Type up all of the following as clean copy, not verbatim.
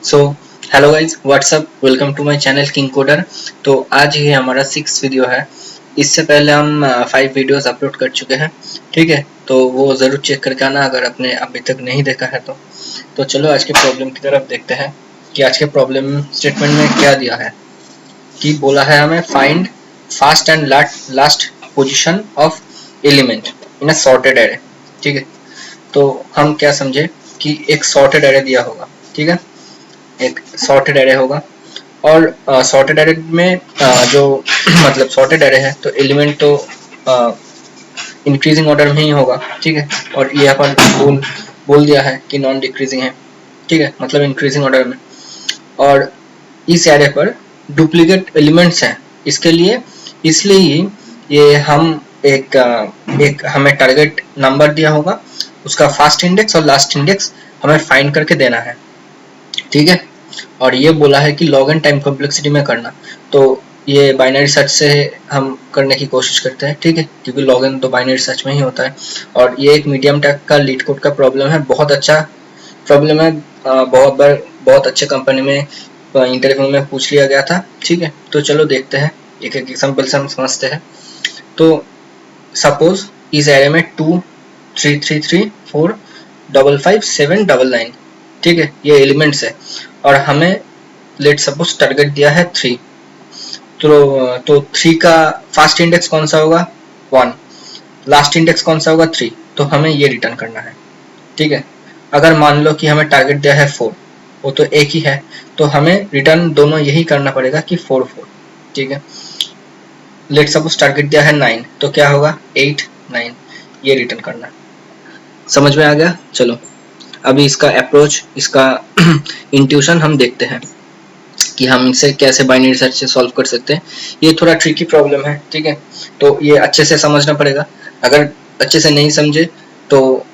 So hello guys, what's up, welcome to my channel king coder. तो आज ये हमारा 6th वीडियो है। इससे पहले हम 5 वीडियोस अपलोड कर चुके हैं, ठीक है। तो वो ज़रूर चेक करके आना अगर आपने अभी तक नहीं देखा है तो चलो आज के प्रॉब्लम की तरफ देखते हैं कि आज के प्रॉब्लम स्टेटमेंट में क्या दिया है। कि बोला है हमें find fast and last position of element in a sorted array, ठीक है। तो हम क्या समझे कि एक सॉर्टेड एरे दिया होगा, ठीक है। एक सॉर्टेड एरे होगा और सॉर्टेड एरे में जो मतलब सॉर्टेड एरे है तो एलिमेंट तो इंक्रीजिंग ऑर्डर में ही होगा, ठीक है। और ये अपन बोल दिया है कि नॉन डिक्रीजिंग है, ठीक है, मतलब इंक्रीजिंग ऑर्डर में। और इस एरे पर डुप्लीकेट एलिमेंट्स हैं, इसलिए ही ये हम एक हमें टारगेट नंबर दिया होगा, उसका फर्स्ट इंडेक्स और लास्ट इंडेक्स हमें फाइंड करके देना है, ठीक है। और ये बोला है कि लॉग एंड टाइम कॉम्प्लेक्सिटी में करना, तो ये बाइनरी सर्च से हम करने की कोशिश करते हैं, ठीक है, क्योंकि लॉग एंड तो बाइनरी सर्च में ही होता है। और ये एक मीडियम टैग का लीड कोड का प्रॉब्लम है, बहुत अच्छा प्रॉब्लम है। बहुत बार बहुत अच्छे कंपनी में इंटरव्यू में पूछ लिया गया था, ठीक है। तो चलो देखते हैं, एक एक एग्जाम्पल से हम समझते हैं। तो सपोज इस एरे में 2 3 3 3 4 5 5 7 9 9, ठीक है, ये एलिमेंट्स है। और हमें लेट सपोज टारगेट दिया है 3, तो 3 का फर्स्ट इंडेक्स कौन सा होगा 1, लास्ट इंडेक्स कौन सा होगा 3, तो हमें ये रिटर्न करना है, ठीक है। अगर मान लो कि हमें टारगेट दिया है 4, वो तो एक ही है, तो हमें रिटर्न दोनों यही करना पड़ेगा कि 4 4, ठीक है। लेट सपोज टारगेट दिया है 9, तो क्या होगा 8 9, ये रिटर्न करना है। समझ में आ गया? चलो अभी इसका अप्रोच, इसका इंट्यूशन हम देखते हैं कि हम इसे कैसे बाइनरी सर्च से सॉल्व कर सकते हैं। ये थोड़ा ट्रिकी प्रॉब्लम है, ठीक है, तो ये अच्छे से समझना पड़ेगा। अगर अच्छे से नहीं समझे तो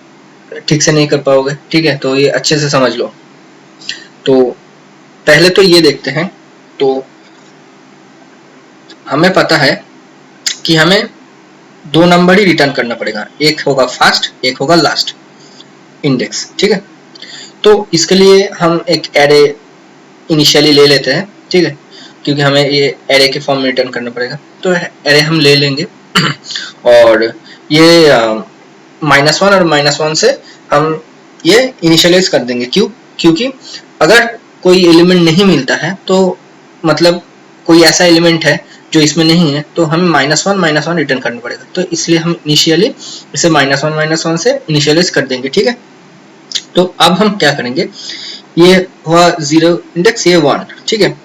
ठीक से नहीं कर पाओगे, ठीक है। तो ये अच्छे से समझ लो। तो पहले तो ये देखते हैं, तो हमें पता है कि हमें 2 नंबर ही रिटर्न करना पड़ेगा, एक होगा फर्स्ट, एक होगा लास्ट इंडेक्स, ठीक है। तो इसके लिए हम एक एरे इनिशियली ले लेते हैं, ठीक है, क्योंकि हमें ये एरे के फॉर्म में रिटर्न करना पड़ेगा। तो एरे हम ले लेंगे और ये -1 और -1 से हम ये इनिशियलाइज कर देंगे। क्योंकि अगर कोई एलिमेंट नहीं मिलता है, तो मतलब कोई ऐसा एलिमेंट है जो इसमें नहीं है, तो हमें -1 रिटर्न करना पड़ेगा। तो इसलिए हम इनिशियली इसे -1 से इनिशियलाइज कर देंगे, ठीक है। तो अब हम क्या करेंगे, ये हुआ 0 इंडेक्स, ये 1, ठीक है।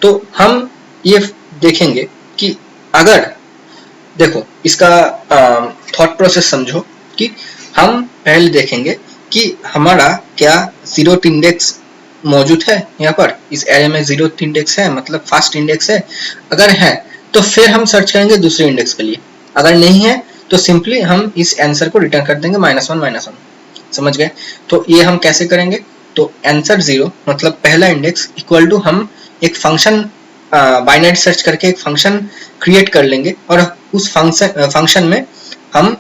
तो हम ये देखेंगे कि अगर देखो इसका थॉट प्रोसेस समझो कि हम पहले देखेंगे कि हमारा क्या 0th इंडेक्स मौजूद है यहाँ पर, इस एरे में 0th इंडेक्स है, मतलब फर्स्ट इंडेक्स है। अगर है तो फिर हम सर्च करेंगे दूसरे इंडेक्स के लिए, अगर नहीं है तो सिंपली हम इस आंसर को रिटर्न कर देंगे -1 समझ गए? तो ये हम कैसे करेंगे, तो आंसर 0 मतलब पहला इंडेक्स इक्वल टू हम एक फंक्शन बाइनरी सर्च करके एक फंक्शन क्रिएट कर लेंगे, और उस फंक्शन में हम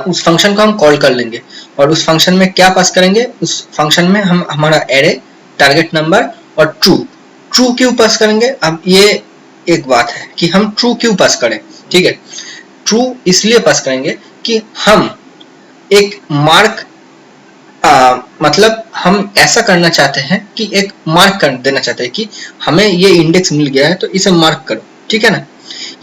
उस फंक्शन को हम कॉल कर लेंगे। और उस फंक्शन में क्या पास करेंगे, उस फंक्शन में हम हमारा एरे, टारगेट नंबर और ट्रू क्यों पास करेंगे। अब ये एक बात है कि हम ट्रू क्यों पास करें, ठीक है। ट्रू इसलिए पास करेंगे कि हम एक मार्क मतलब हम ऐसा करना चाहते हैं कि एक मार्क कर देना चाहते हैं कि हमें ये इंडेक्स मिल गया है, तो इसे मार्क करो, ठीक है ना।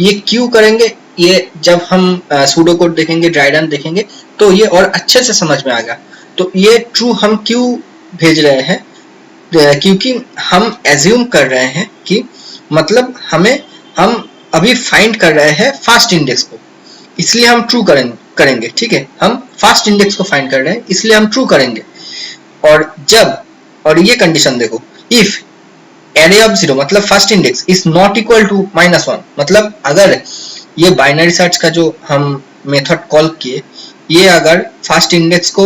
ये क्यों करेंगे, ये जब हम सूडो कोड देखेंगे, ड्राई देखेंगे, तो ये और अच्छे से समझ में आएगा। तो ये ट्रू हम क्यों भेज रहे हैं, क्योंकि हम एज्यूम कर रहे हैं कि मतलब हम अभी फाइंड कर रहे हैं फर्स्ट इंडेक्स को, इसलिए हम ट्रू करेंगे, ठीक है। हम फर्स्ट इंडेक्स को फाइंड कर रहे हैं, इसलिए हम ट्रू करेंगे। और ये कंडीशन देखो, इफ एरे ऑफ 0 मतलब first index is not equal to -1, मतलब अगर ये बाइनरी सर्च का जो हम मेथड कॉल किए, ये अगर फर्स्ट इंडेक्स को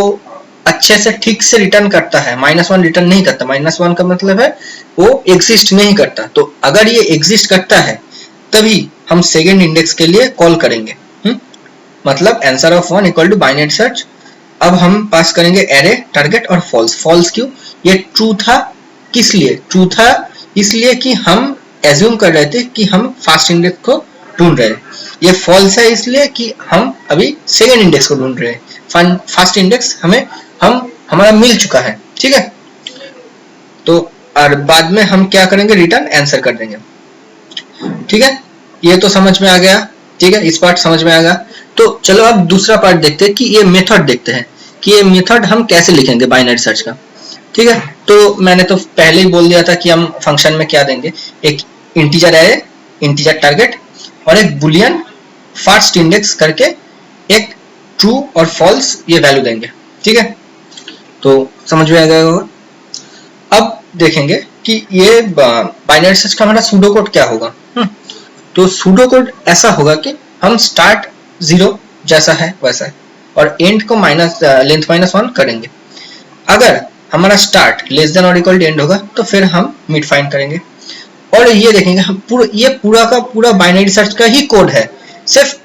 अच्छे से ठीक से रिटर्न करता है, -1 रिटर्न नहीं करता, -1 का मतलब है वो एग्जिस्ट नहीं करता। तो अगर ये एग्जिस्ट करता है तभी हम सेकेंड इंडेक्स के लिए कॉल करेंगे। मतलब answer of 1 equal to binary search अब हम पास करेंगे एरे, टारगेट और फॉल्स। फॉल्स क्यों? ये ट्रू था, किस लिए ट्रू था? इसलिए कि हम एज्यूम कर रहे थे कि हम फास्ट इंडेक्स को ढूंढ रहे हैं। ये फॉल्स है इसलिए कि हम अभी सेकेंड इंडेक्स को ढूंढ रहे हैं। फास्ट इंडेक्स हमारा मिल चुका है, ठीक है। तो और बाद में हम क्या करेंगे, रिटर्न आंसर कर देंगे, ठीक है। ये तो समझ में आ गया, ठीक है, इस पार्ट समझ में आ गया। तो चलो अब दूसरा पार्ट देखते हैं कि ये मेथड देखते हैं कि ये मेथड हम कैसे लिखेंगे बाइनरी सर्च का, ठीक है। तो मैंने तो पहले ही बोल दिया था कि हम फंक्शन में क्या देंगे, एक इंटीजर एरे, इंटीजर टारगेट और एक बुलियन फास्ट इंडेक्स करके एक ट्रू और फॉल्स ये वैल्यू देंगे, ठीक है। तो समझ में आ गया होगा। अब देखेंगे कि ये बाइनरी सर्च का हमारा सूडो कोड क्या होगा। तो सूडो कोड ऐसा होगा कि हम स्टार्ट 0 जैसा है वैसा है और एंड को लेंथ -1 करेंगे। अगर हमारा स्टार्ट लेस देन और इक्वल टू एंड होगा तो फिर हम मिड फाइंड करेंगे। और ये देखेंगे हम ये पूरा का पूरा बाइनरी सर्च का ही कोड है, सिर्फ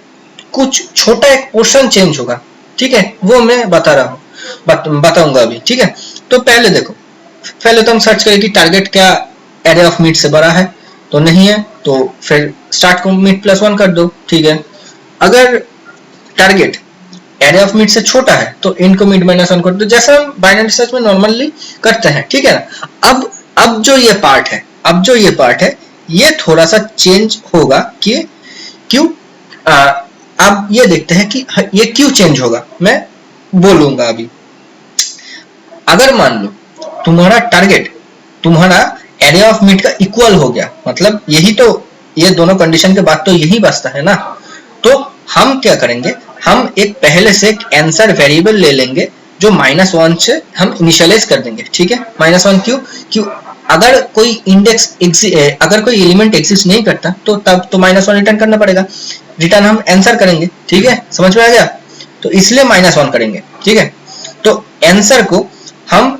कुछ छोटा एक पोर्शन चेंज होगा, ठीक है, वो मैं बताऊंगा अभी, ठीक है। तो पहले देखो, पहले तो हम सर्च करें कि टारगेट क्या एरे ऑफ मिड से बड़ा है, तो नहीं है, तो फिर स्टार्ट को मिड +1 कर दो, ठीक है। अगर टारगेट एरे ऑफ मिड से छोटा है तो एंड को मिड -1 कर दो, जैसा हम बाइनरी सर्च में नॉर्मली करते हैं, ठीक है ना। अब जो ये पार्ट है ये थोड़ा सा चेंज होगा कि क्यों। अब ये देखते हैं कि ये क्यों चेंज होगा, मैं बोलूंगा अभी। अगर मान लो तुम्हारा टारगेट तुम्हारा एरे ऑफ मिड का इक्वल हो गया, मतलब यही तो, ये दोनों कंडीशन के बाद तो यही बचता है ना। तो हम क्या करेंगे, हम एक पहले से एक आंसर वेरिएबल ले लेंगे जो -1 से हम इनिशियलाइज कर देंगे, ठीक है। -1 क्यों? अगर कोई एलिमेंट एग्जिस्ट नहीं करता तो तब तो -1 रिटर्न करना पड़ेगा, रिटर्न हम आंसर करेंगे, ठीक है, समझ में आ गया। तो इसलिए -1 करेंगे, ठीक है। तो आंसर को हम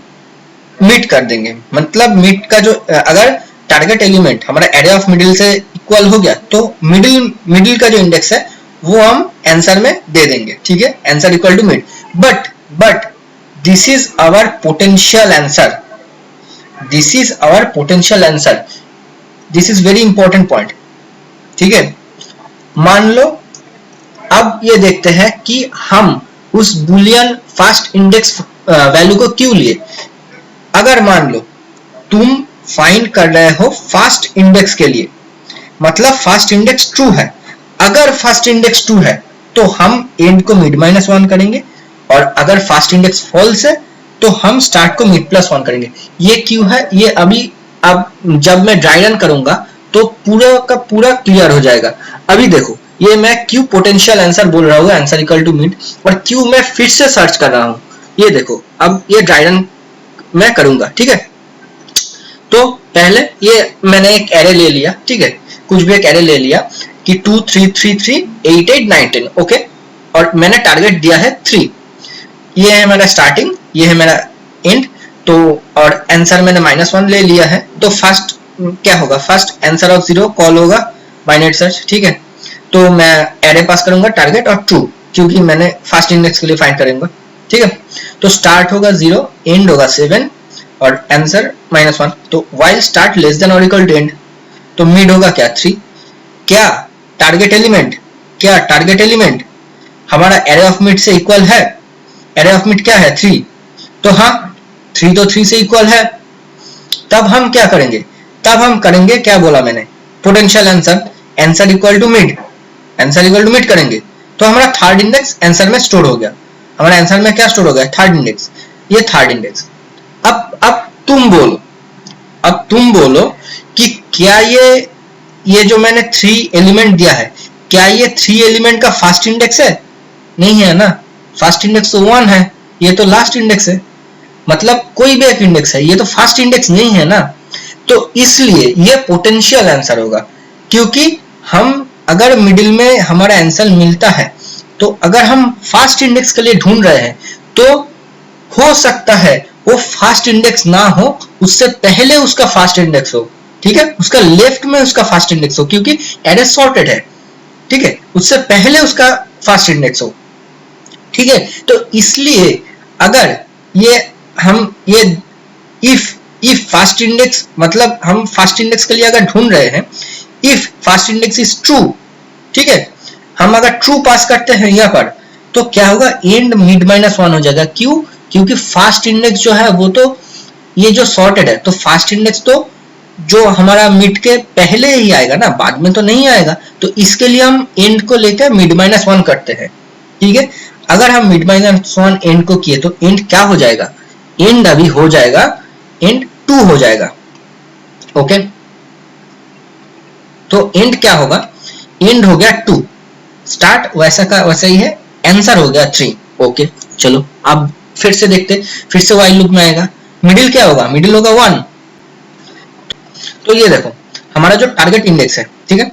मिड कर देंगे, मतलब मिड का जो, अगर टारगेट एलिमेंट हमारा एरे ऑफ मिडिल से इक्वल हो गया तो मिडिल का जो इंडेक्स है वो हम आंसर में दे देंगे, ठीक है, answer equal to mid. But this is our potential answer, this is our potential answer, this is very important point, ठीक है। मान लो अब ये देखते हैं कि हम उस बुलियन फास्ट इंडेक्स वैल्यू को क्यों लिए। अगर मान लो तुम फाइंड कर रहे हो फास्ट इंडेक्स के लिए, मतलब फास्ट इंडेक्स ट्रू है, अगर फास्ट इंडेक्स ट्रू है तो हम एंड को मिड -1 करेंगे, और अगर फास्ट इंडेक्स फॉल्स है तो हम स्टार्ट को मिड +1 करेंगे। ये क्यों है, ये अभी अब जब मैं ड्राई रन करूंगा तो पूरा का पूरा क्लियर हो जाएगा। अभी देखो ये मैं क्यों पोटेंशियल आंसर बोल रहा हूँ, आंसर इक्वल टू मिड, और क्यों मैं फिर से सर्च कर रहा हूँ, ये देखो। अब ये ड्राई रन मैं करूंगा, ठीक है। तो पहले ये मैंने एक एरे ले लिया, ठीक है, कुछ भी एक एरे ले लिया कि 2 3 3 3 8 8 9 10, ओके, और मैंने टारगेट दिया है 3। ये है मेरा स्टार्टिंग, ये है मेरा एंड, तो और आंसर मैंने -1 ले लिया है। तो फर्स्ट क्या होगा, फर्स्ट आंसर ऑफ 0 कॉल होगा बाइनरी सर्च, ठीक है। तो मैं एरे पास करूंगा टारगेट और ट्रू, क्योंकि मैंने फास्ट इंडेक्स के लिए फाइंड करूंगा, ठीक है। तो स्टार्ट होगा 0, एंड होगा 7 और आंसर -1। तो व्हाइल स्टार्ट लेस देन और इक्वल टू एंड, तो मिड होगा क्या 3। क्या टारगेट एलिमेंट हमारा एरे ऑफ मिड से इक्वल है, एरे ऑफ मिड क्या है 3, तो हाँ 3 तो 3 से इक्वल है। तब हम क्या करेंगे, तब हम करेंगे क्या बोला मैंने, potential answer, answer equal to mid, answer equal to mid करेंगे। तो हमारा थर्ड इंडेक्स आंसर में स्टोर हो गया, हमारे आंसर में क्या स्टोर हो गया, थर्ड इंडेक्स, ये थर्ड इंडेक्स। अब तुम बोलो कि क्या ये जो मैंने 3 एलिमेंट दिया है, क्या ये 3 एलिमेंट का फास्ट इंडेक्स है? नहीं है ना, फास्ट इंडेक्स तो 1 है, ये तो लास्ट इंडेक्स है, मतलब कोई भी एक इंडेक्स है, ये तो फास्ट इंडेक्स नहीं है ना। तो इसलिए ये पोटेंशियल आंसर होगा, क्योंकि हम अगर मिडिल में हमारा आंसर मिलता है तो अगर हम फास्ट इंडेक्स के लिए ढूंढ रहे हैं तो हो सकता है वो फास्ट इंडेक्स ना हो, उससे पहले उसका फास्ट इंडेक्स हो, ठीक है, उसका लेफ्ट में उसका फास्ट इंडेक्स हो, क्योंकि एरे सॉर्टेड है, ठीक है, उससे पहले उसका फास्ट इंडेक्स हो। ठीक है। तो इसलिए अगर ये इफ फास्ट इंडेक्स, मतलब हम फास्ट इंडेक्स के लिए अगर ढूंढ रहे हैं, if fast index is true, ठीक है, हम अगर ट्रू पास करते हैं यहाँ पर, तो क्या होगा, एंड मिड -1 हो जाएगा। क्यों? क्योंकि फास्ट इंडेक्स जो है वो तो ये जो सॉर्टेड है, तो फास्ट इंडेक्स तो जो हमारा मिड के पहले ही आएगा ना, बाद में तो नहीं आएगा। तो इसके लिए हम एंड को लेकर मिड -1 करते हैं, ठीक है। अगर हम मिड -1 एंड को किए तो एंड क्या हो जाएगा, एंड अभी हो जाएगा एंड 2 हो जाएगा, ओके। तो एंड क्या होगा, एंड हो गया 2, स्टार्ट वैसा का वैसा ही है, आंसर हो गया 3, ओके। चलो अब फिर से देखते, फिर से व्हाइल लूप में आएगा, मिडिल क्या होगा, मिडिल होगा 1। तो ये देखो हमारा जो टारगेट इंडेक्स है, ठीक है,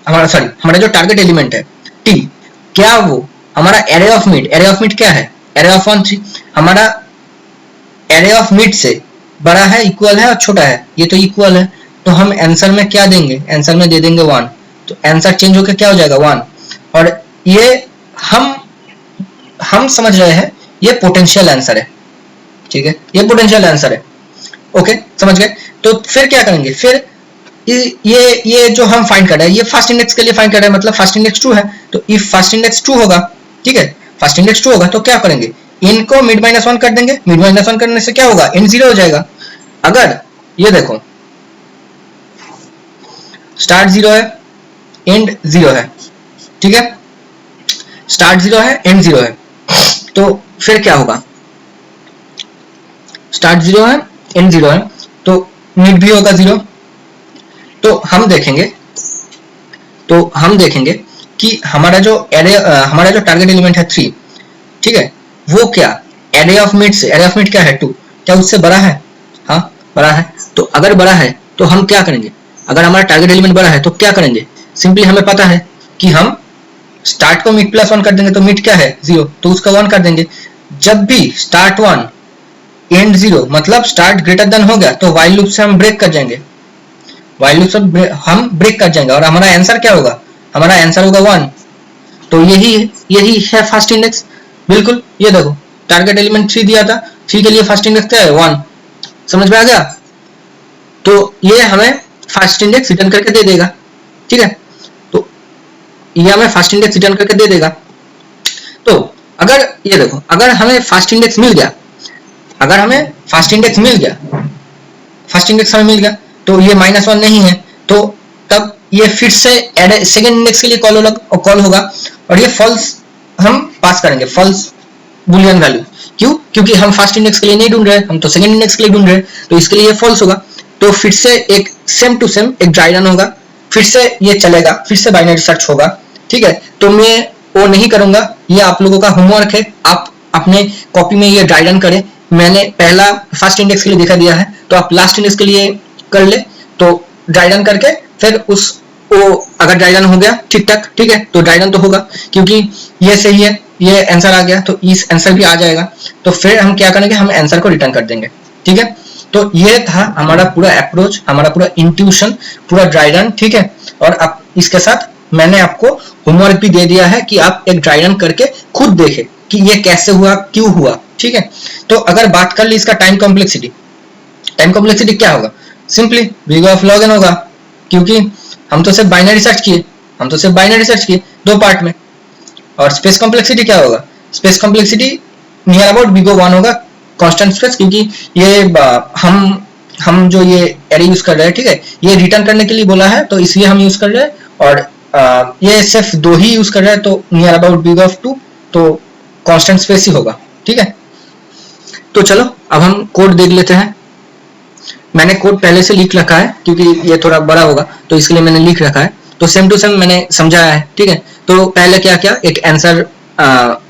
हमारा जो टारगेट एलिमेंट है t, क्या वो हमारा एरे ऑफ मिड क्या है, एरे ऑफ 1 3, हमारा एरे ऑफ मिड से बड़ा है, इक्वल है और छोटा है, ये तो इक्वल है। तो हम आंसर में क्या देंगे, आंसर में दे देंगे 1, तो आंसर चेंज होकर क्या हो जाएगा 1। और ये हम समझ रहे हैं ये पोटेंशियल आंसर है, ठीक है, ये पोटेंशियल आंसर है, ओके, समझ गए। तो फिर क्या करेंगे, फिर ये जो हम फाइंड कर रहे हैं, ये फास्ट इंडेक्स के लिए फाइंड कर रहे हैं, मतलब फास्ट इंडेक्स ट्रू है। तो इफ फास्ट इंडेक्स ट्रू होगा, ठीक है, फास्ट इंडेक्स ट्रू होगा, तो क्या करेंगे, इन को मिड -1 कर देंगे। मिड -1 करने से क्या होगा, इन 0 हो जाएगा। अगर ये देखो स्टार्ट 0 है, एंड 0 है, ठीक है, स्टार्ट 0 है, एंड 0 है, तो फिर क्या होगा, स्टार्ट 0 है, एंड 0 है, तो मिड भी होगा 0। तो हम देखेंगे कि हमारा जो टारगेट एलिमेंट है 3, ठीक है, वो क्या एरे ऑफ मिड क्या है 2, क्या उससे बड़ा है, हाँ बड़ा है। तो अगर बड़ा है तो हम क्या करेंगे, अगर हमारा टारगेट एलिमेंट बड़ा है तो क्या करेंगे, सिंपली हमें पता है कि हम स्टार्ट को मिड +1 कर देंगे, तो मिड क्या है 0, तो उसका 1 कर देंगे। जब भी स्टार्ट 1 एंड 0 मतलब स्टार्ट ग्रेटर देन हो गया, तो व्हाइल लूप से हम ब्रेक कर जाएंगे, और हमारा आंसर क्या होगा, हमारा आंसर होगा 1। तो यही है फास्ट इंडेक्स, बिल्कुल। ये देखो टारगेट एलिमेंट 3 दिया था, 3 के लिए फास्ट इंडेक्स क्या है 1, समझ में आ गया। तो ये हमें फास्ट इंडेक्स रिटर्न करके दे देगा, ठीक है, तो ये हमें फास्ट इंडेक्स रिटर्न करके दे देगा। तो अगर ये देखो, अगर हमें फास्ट इंडेक्स मिल गया, फास्ट इंडेक्स हमें मिल गया, तो ये -1 नहीं है, तो तब ये फिर से सेकंड इंडेक्स के लिए कॉल होगा, और ये फॉल्स हम पास करेंगे, फॉल्स बुलियन वैल्यू। क्यों? क्योंकि हम फर्स्ट इंडेक्स के लिए नहीं ढूंढ रहे, हम तो सेकंड इंडेक्स के लिए ढूंढ रहे हैं, तो इसके लिए ये फॉल्स होगा। तो फिर से एक सेम टू सेम एक ड्राई रन होगा, फिर से ये चलेगा, फिर से बाइनरी सर्च होगा, ठीक है। तो मैं वो नहीं करूंगा, ये आप लोगों का होमवर्क है, आप अपने कॉपी में ये ड्राई रन करें। मैंने पहला फर्स्ट इंडेक्स के लिए दिखा दिया है, तो आप लास्ट इंडेक्स के लिए कर ले, तो ड्राई रन करके फिर अगर ड्राई रन हो गया ठीक ठाक, ठीक है, तो ड्राई रन तो होगा, क्योंकि ये सही है, ये आंसर आ गया, तो इस आंसर भी आ जाएगा। तो फिर हम क्या करेंगे, हम आंसर को रिटर्न कर देंगे, ठीक है। तो ये था हमारा पूरा अप्रोच, हमारा पूरा इंट्यूशन, पूरा ड्राई रन, ठीक है। और अब इसके साथ मैंने आपको होमवर्क भी दे दिया है कि आप एक ड्राई रन करके खुद देखें कि ये कैसे हुआ, क्यों हुआ, ठीक है। तो अगर बात कर ली इसका टाइम कॉम्प्लेक्सिटी क्या होगा, simply big of log n होगा, क्योंकि हम तो सिर्फ बाइनरी सर्च किए, 2 पार्ट में। और स्पेस कॉम्प्लेक्सिटी क्या होगा, space complexity near about big of 1 होगा, कांस्टेंट स्पेस, क्योंकि ये हम जो ये एरे यूज कर रहे हैं, ठीक है, ये रिटर्न करने के लिए बोला है, तो इसलिए हम यूज कर रहे हैं। और ये सिर्फ 2 ही यूज कर रहे हैं, तो नियर अबाउट बिग ऑफ 2, तो कांस्टेंट स्पेस ही होगा, ठीक है। तो चलो अब हम कोड देख लेते हैं। मैंने कोड पहले से लिख रखा है, क्योंकि ये थोड़ा बड़ा होगा, तो इसके लिए मैंने लिख रखा है, तो सेम टू सेम मैंने समझाया है, ठीक है। तो पहले क्या किया,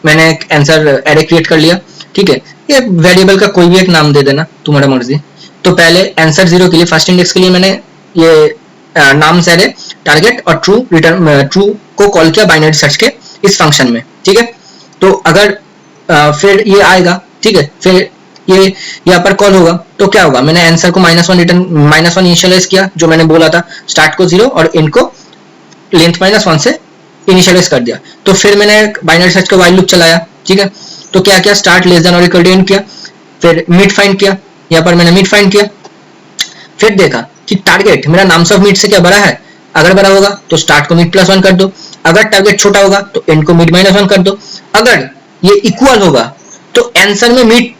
मैंने एक आंसर एरे क्रिएट कर लिया, ठीक है। ये वेरिएबल का कोई भी एक नाम दे देना, तुम्हारा मर्जी। तो पहले आंसर 0 के लिए, फर्स्ट इंडेक्स के लिए मैंने ये नाम से एरे टारगेट और ट्रू को कॉल किया बाइनरी सर्च के इस फंक्शन में, ठीक है। तो अगर फिर ये आएगा, ठीक है, फिर ये यहाँ पर कॉल होगा, तो क्या होगा, मैंने आंसर को -1 इनिशियलाइज किया, जो मैंने बोला था, स्टार्ट को 0 और एंड को लेंथ -1 से इनिशियलाइज कर दिया। तो फिर मैंने बाइनरी सर्च का व्हाइल लूप चलाया, ठीक है। तो क्या किया, स्टार्ट लेस देन और इक्वल टू एंड किया, फिर मिड फाइंड किया, यहाँ पर मैंने मिड फाइंड किया, फिर देखा कि टारगेट मेरा नाम्स ऑफ मिड से क्या बड़ा है, अगर बड़ा होगा तो स्टार्ट को मिड प्लस 1 कर दो, अगर टारगेट छोटा होगा तो एंड को मिड माइनस 1 कर दो, अगर ये इक्वल होगा तो आंसर में मिड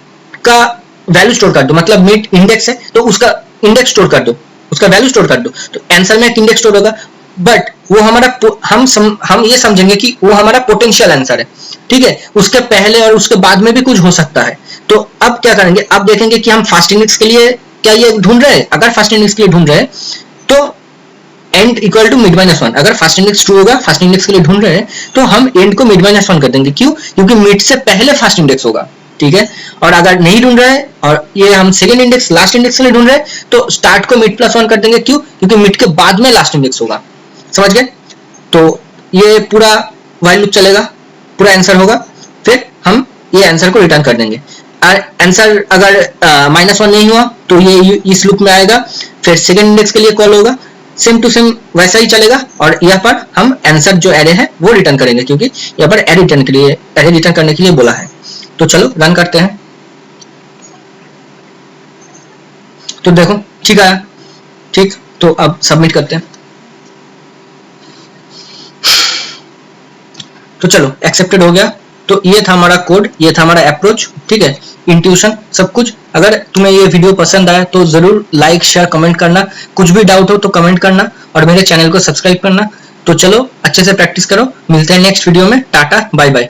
का वैल्यू स्टोर कर दो, मतलब मिड इंडेक्स है तो उसका इंडेक्स स्टोर कर दो, उसका वैल्यू स्टोर कर दो, तो आंसर में एक इंडेक्स स्टोर होगा, बट वो हमारा हम ये समझेंगे कि वो हमारा पोटेंशियल आंसर है, ठीक है। उसके पहले और उसके बाद में भी कुछ हो सकता है। तो अब क्या करेंगे, अब देखेंगे कि हम फास्ट इंडेक्स के लिए क्या ये ढूंढ रहे हैं, अगर फास्ट इंडेक्स के लिए ढूंढ रहे हैं तो end equal to mid minus 1, अगर फास्ट इंडेक्स ट्रू होगा, फास्ट इंडेक्स के लिए ढूंढ रहे हैं तो हम एंड को मिड माइनस 1 कर देंगे, क्यों, क्योंकि मिड से पहले फास्ट इंडेक्स होगा, ठीक है। और अगर नहीं ढूंढ रहे हैं और ये हम सेकंड इंडेक्स लास्ट इंडेक्स के लिए ढूंढ रहे हैं तो स्टार्ट को मिड प्लस 1 कर देंगे, क्यों, क्योंकि मिड के बाद में लास्ट इंडेक्स होगा, समझ गए। तो ये पूरा व्हाइल लूप चलेगा, पूरा आंसर होगा, फिर हम ये आंसर को रिटर्न कर देंगे। आंसर अगर -1 नहीं हुआ तो ये इस लूप में आएगा, फिर सेकंड इंडेक्स के लिए कॉल होगा, सेम टू सेम वैसा ही चलेगा, और यहाँ पर हम आंसर जो एरे है वो रिटर्न करेंगे, क्योंकि यहाँ पर एरे रिटर्न करने के लिए बोला है। तो चलो रन करते हैं। तो देखो ठीक आया, ठीक, तो अब सबमिट करते हैं। तो चलो एक्सेप्टेड हो गया। तो ये था हमारा कोड, ये था हमारा अप्रोच, ठीक है, इंट्यूशन सब कुछ। अगर तुम्हें ये वीडियो पसंद आया तो जरूर लाइक शेयर कमेंट करना, कुछ भी डाउट हो तो कमेंट करना, और मेरे चैनल को सब्सक्राइब करना। तो चलो अच्छे से प्रैक्टिस करो, मिलते हैं नेक्स्ट वीडियो में, टाटा बाय बाय।